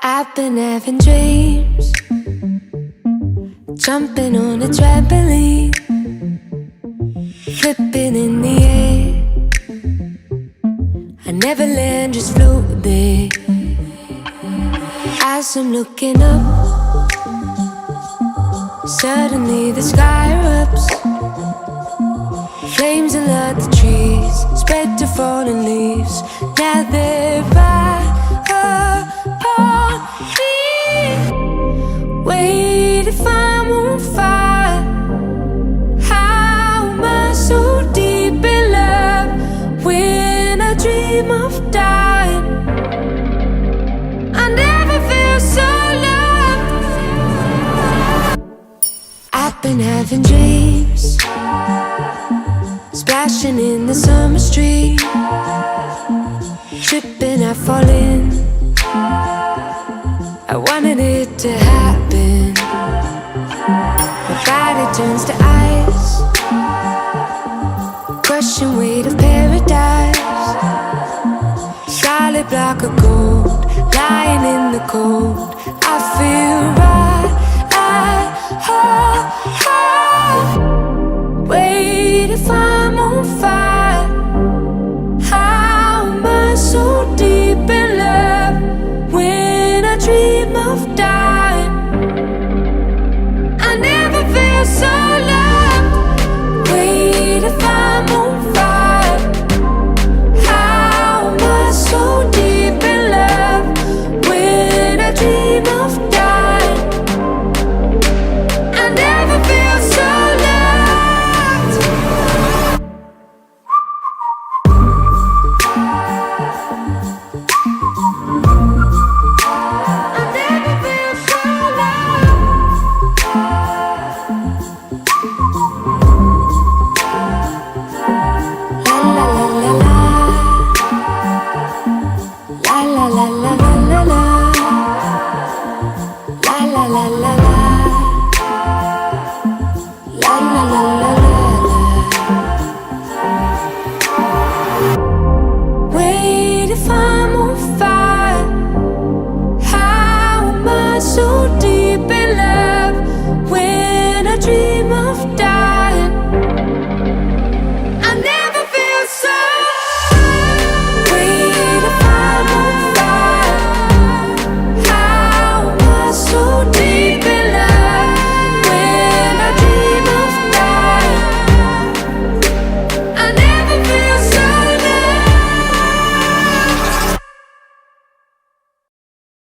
I've been having dreams, jumping on a trampoline, flipping in the air. I never land, just float there. As I'm looking up, suddenly the sky erupts. Flames alert the trees, spread to fallen leaves. Now they're right upon me. Wait, if I'm on fire, how am I so deep in love? When I dream of dying, I never feel so loved. I've been having dreams, splashing in the summer street, tripping, I fall in. I wanted it to happen. My body turns to ice, crushing weight of paradise. Solid block of gold, lying in the cold. I feel right.